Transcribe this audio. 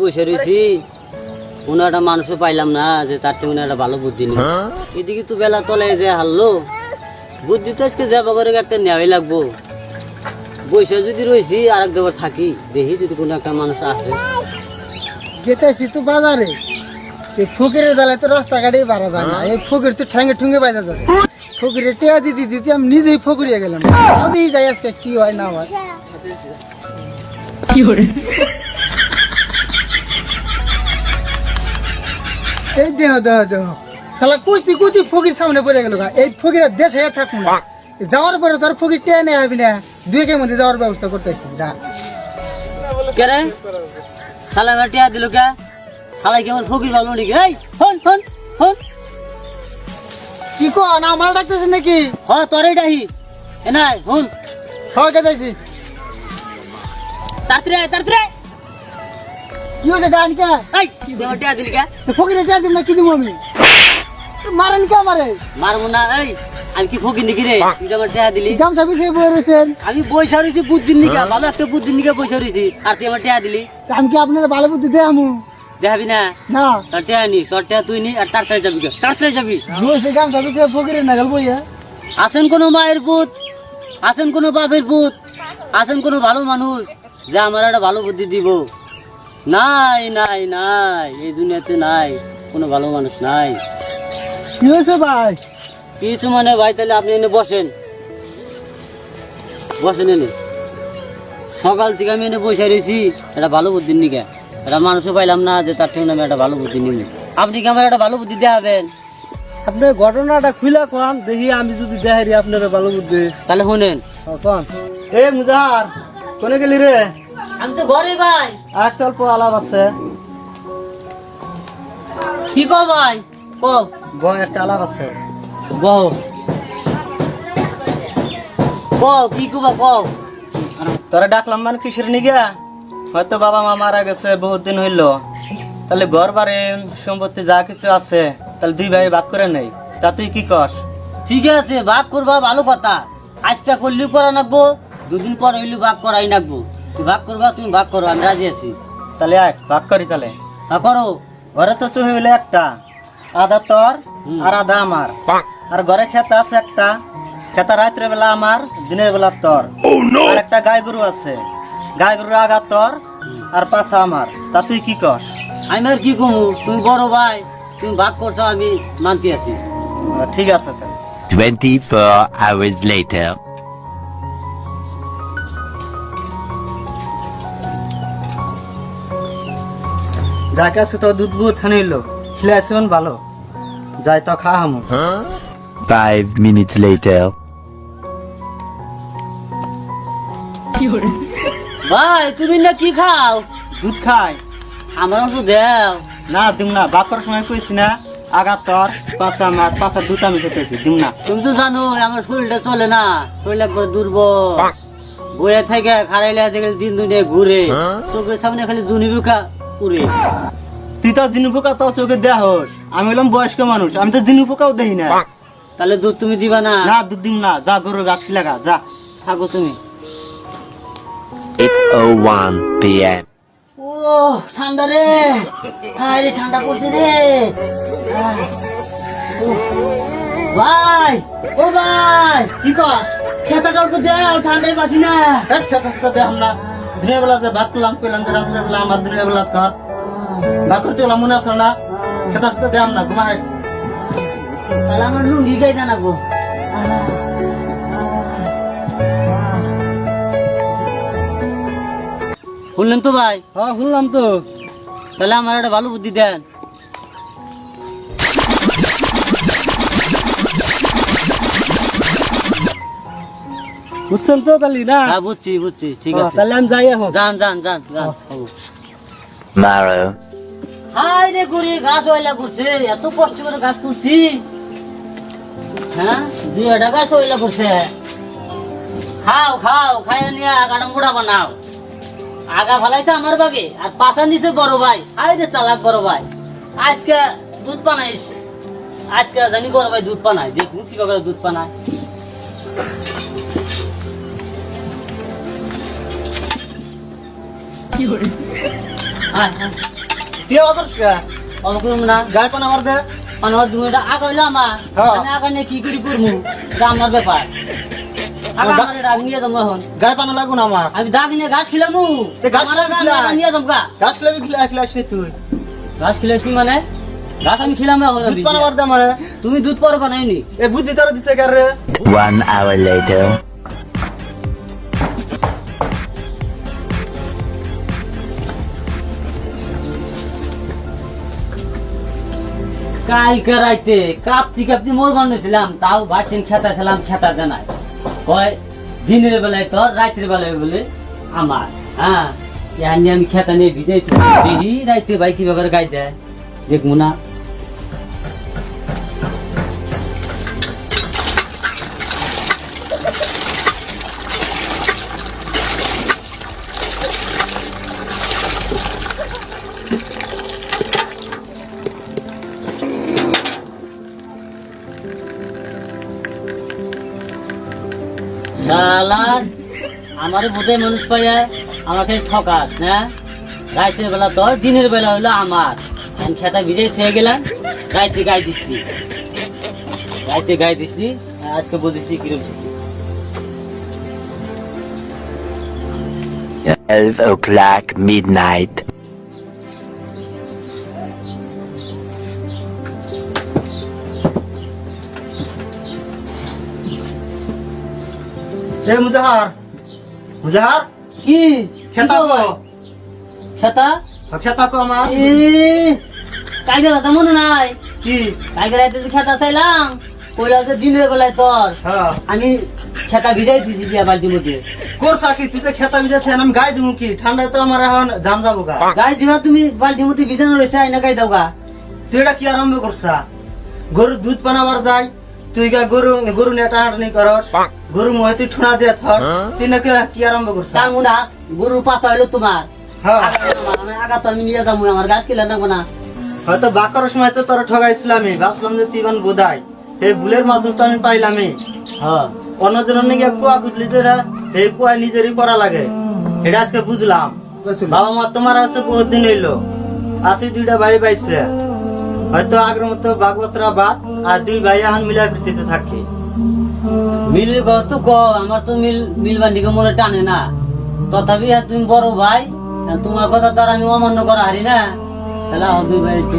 বসে রয়েছি, কোনো একটা মানুষও পাইলাম না যে তার থেকে একটা ভালো বুদ্ধি নেই। এদিকে তো বেলা তলে যে হারলো, বুদ্ধি তো আজকে যাবো করে একটা নেওয়াই লাগবো। বসে যদি রয়েছি আর এক দেবার থাকি, দেখি যদি কোনো একটা মানুষ আসে। গেতেছি তো বাজারে, এই ফকিরের জ্বালায় তো রাস্তাঘাটেই বাড়া যায় না। এই ফকির তো ঠ্যাঙ্গে ঠুঙ্গে বাইজা যাবে। ফকিরের টেয়া দিতে দিতে আমি নিজেই ফকিরিয়ে গেলাম। তাতেই যাই আজকে কি হয় না হয়। এই দেহ দেহ দেহ খেলা কুচি কুচি ফকির সামনে পড়ে গেল। এই ফকিরের দেশে থাকুন না, যাওয়ার পরে তোর ফকির টেয়া নেই হবি না। দুয়েকের মধ্যে যাওয়ার ব্যবস্থা করতেছি। যা কেরে শালা টিয়া দিল কে? শালাই কি আমার ফকির ভালো নাকি? এই হন হন হন, কি কন আমার ডাকতেছে নাকি? হ তোরই ডাহি এ নাই হন। সবাইকে যাইছি। তাড়াতাড়ি কি হয়েছে ডান কে? এই দেওয়ার টিয়া দিল কে? ফকিরের টেয়া দিব না কি দিব আমি? মারেন কে মারে? মারবো না। এই আমি কি ফকির নাকি রে? তুই যে আমার টিয়া দিলি। গামছা পিছিয়ে বয়ে রয়েছেন। আমি বৈশা রয়েছি বুদ্ধির নিকে, ভালো একটা বুদ্ধির নিকে বৈশা রয়েছি, আর তুই আমার টিয়া দিলি। আমি কি আপনার ভালো বুদ্ধি দেয় আমু? দেখাবি না? না তোর টিয়া নি, তোর টিয়া তুই নি, আর তাড়াতাড়ি যাবি। তাড়াতাড়ি যাবি। রয়েছে গামছা পিছিয়ে ফকিরের নাগাল বইয়া। আছেন কোনো মায়ের পুত, আছেন কোনো বাপের পুত, আছেন কোনো ভালো মানুষ যে আমার একটা ভালো বুদ্ধি দিব? নাই নাই নাই, এই দুনিয়াতে নাই কোনো ভালো মানুষ নাই। কি হয়েছে ভাই? কিছু মানে ভাই, তাহলে আপনি এনে বসেন, বসেন এনে। সকাল থেকে আমি এনে বসে রয়েছি একটা ভালো বুদ্ধির নিকে, একটা মানুষও পাইলাম না যে তার থেকে আমি একটা ভালো বুদ্ধি নিব। আপনি কি আমার একটা ভালো বুদ্ধি দেখাবেন? আপনি ঘটনাটা খুলে কোন দেখি, আমি যদি দেখাই আপনার ভালো বুদ্ধি। তাহলে শুনেন। কোন এ মুজাহার কোনে গেলি রে? আমি তো ঘরে ভাই। এক স্বল্প আলাপ আছে। কি কও ভাই? কও। বয় একটা আলাপ আছে। বউ কও, কি কবা কও। তোরা ডাকলাম মানে কিসের নিগা? হয়তো বাবা মা মারা গেছে বহুত দিন হইলো, তাহলে ঘর বাড়ি সম্পত্তি যা কিছু আছে তাহলে দুই ভাই ভাগ করে নেই। তা তুই কি কস? ঠিক আছে, ভাগ করবা ভালো কথা। আজটা করলেও করা নাকবো, দুদিন পর হইলেও ভাগ করাই নাকবো। তুই ভাগ করবা, তুমি ভাগ করো, আমি রাজি আছি। তাহলে এক ভাগ করি। তাহলে করো। ঘরে তো চুহি হইলে একটা, আধা তোর আর আধা আমার। আর ঘরে খেত আছে একটা, খেতা রাত্রে বেলা আমার, দিনের বেলা তোর। আর একটা গাই গরু আছে, গাই গরুর আগা তোর আর পাছা আমার। তা তুই কি কস? আমি আর কি কমু, তুমি বড় ভাই, তুমি ভাগ করছো, আমি মানতে আছি। ঠিক আছে তাহলে। 24 hours later. যার কাছে তো দুধ বুধ হানিল খেলে আছে ভালো, যাই তো খা হামু। 5 minutes later. ভাই তুমি না কি খাও? দুধ খাই আমার অংশ দেও না, দিম না। বাপ করার সময় কইছি না, আগা তোর পাঁচা আমার, পাঁচা দুধ আমি খেতেছি, দিম না। তুমি তো জানো আমার শরীরটা চলে না, শরীর একবার দুর্বল। বইয়ে থেকে খারাইলে দেখলে দিন দুনিয়া ঘুরে, চোখের সামনে খালি দুনি বুকা উড়ে। তুই তো জিনু পোকা তো চোখে দেয়া হোস, আমি হলাম বয়স্ক মানুষ, আমি তো জিনু পোকাও দেখি না। তাহলে দুধ তুমি দিবা না? না দুধ দিম না, যা গরুর ঘাস লাগা যা। থাকো তুমি। 8:01 p.m. ও ঠান্ডা রে, হায় রে ঠান্ডা পড়ছে রে। ভাই ও ভাই, কি কর? খেতাটা অল্প দেও, ঠান্ডায় বাঁচি না। খেতে খেতে দেখাম না। দিনের বেলা যে ভাত করলাম কইলাম যে রাত্রের বেলা আমার, দিনের বেলা তোর ভাগ করতে গেলাম, মনে আছে না? খেতে খেতে দেখাম না, ঘুমাই। তাহলে আমার লুঙ্গি গাই জানাবো। শুনলেন তো ভাই? হ্যাঁ শুনলাম তো। তাহলে আমার একটা ভালো বুদ্ধি দেন। বুঝছেন তো তাহলে না? হ্যাঁ বুঝছি বুঝছি, ঠিক আছে। তাহলে আমি যাই এখন। যান যান যান যান। Tomorrow. হাই রে গুড়ি, গাছ ওইলা করছে, এত কষ্ট করে গাছ তুলছি। হ্যাঁ 2 গাছ ওইলা করছে। খাও খাও, খাইয়া নিয়ে আগাটা মোড়া বানাও। আগা ফালাইছে আমার বাগে, আর পাশা নিচে বড় ভাই। হাই রে চালাক বড় ভাই, আজকে দুধ পানাইস। আজকে জানি বড় ভাই দুধ পানায়, দেখুন কি করে দুধ পানায়। তুই অগর অবাক করবো না গায়ে পান আমার দে আমার তুমি এটা আগা হইলো আমার হ্যাঁ। আমি আগা নিয়ে কি করি করবো এটা আমার ব্যাপার আগা আমার এটা আমি নিয়ে যাবো এখন গায়ে পান লাগবো না আমার আমি দাগ নিয়ে ঘাস খিলামু এ ঘাস আমার আগা খিলাই। আমি নিয়ে যাবো গা গাছ লেবি খিলাস নি তুই ঘাস খিলাসনি মানে ঘাস আমি খিলাম এখন দুধ পান আমার দে আমার তুমি দুধ পরে বানাইনি এ বুদ্ধি তোর দিছে কার রে 1 hour later. কালকে রাইতে কাঁপতি কাঁপতি মোর বানিয়েছিলাম তাও বাটিন খেতা ছিলাম খেতা দেনাই কয় দিনের বেলায় তোর রাত্রের বেলায় বলে আমার হ্যাঁ এখানে আমি খেতা নিয়ে ভিজে বেরি রাইতে ভাই কি ব্যাপারে গাই দেয় দেখবো না শালার আমার বোধহয় মানুষ পাইয়া আমাকে ঠকাস না রাতের বেলা তোর দিনের বেলা হলো আমার আমি খেতা ভিজে থেকে গেলাম রাইতে গায়ে দিসনি রাইতে গায়ে দিসনি আজকে বুঝিসনি কিরকম 12 o'clock midnight. এ মুজাহার মুজাহার কি খেতা কো খেতা খেতা কো আমার এ কালকে রাতে মনে নাই কি কালকে রাতে যে খেতা চাইলাম কইলা যে দিনের বেলায় তোর হ্যাঁ আমি খেতা ভিজাই দিয়েছি দিয়া বালতির মধ্যে করছা কি তুই যে খেতা বিজাছে আমি গায়ে দিমু কি ঠান্ডায় তো আমার এখন জাম যাবো গা গাই দিবা তুমি বালতির মধ্যে ভিজানো রয়েছে আইনা গাই দাও গা তুই এটা কি আরম্ভ করছা গরুর দুধ পানাবার যাই তুই গা গরু নিয়ে টানাটানি করস গরু মহে তুই ঠোনা দিয়ে থর তুই নাকি কি আরম্ভ করছা তার মুনা গরু পাশা হইলো তোমার হ্যাঁ আগা তো আমি নিয়ে যাবো আমার গাছ কিলা নেবো না হয়তো বাকার সময় তো তোর ঠগাইছিলামই ভাবছিলাম যে তুই ইমান বোধাই এই ভুলের মাসুল তো আমি পাইলামই হ্যাঁ অন্যজনের নাকি কুয়া গুদলি যে এই কুয়া নিজেরই করা লাগে এটা আজকে বুঝলাম বাবা মা তোমার আছে বহুত দিন হইলো আসি দুইটা ভাই পাইছে হয়তো আগের মতো বাগবতরা বাদ আর দুই ভাই এখন মিলা ফিরতে থাকি মিল তো ক আমার তো মিল বান্ধিকে মনে টানে না তথাপি আর তুমি বড় ভাই তোমার কথা তো আর আমি অমান্য করা হারি না তাহলে আমার দুই ভাই একটু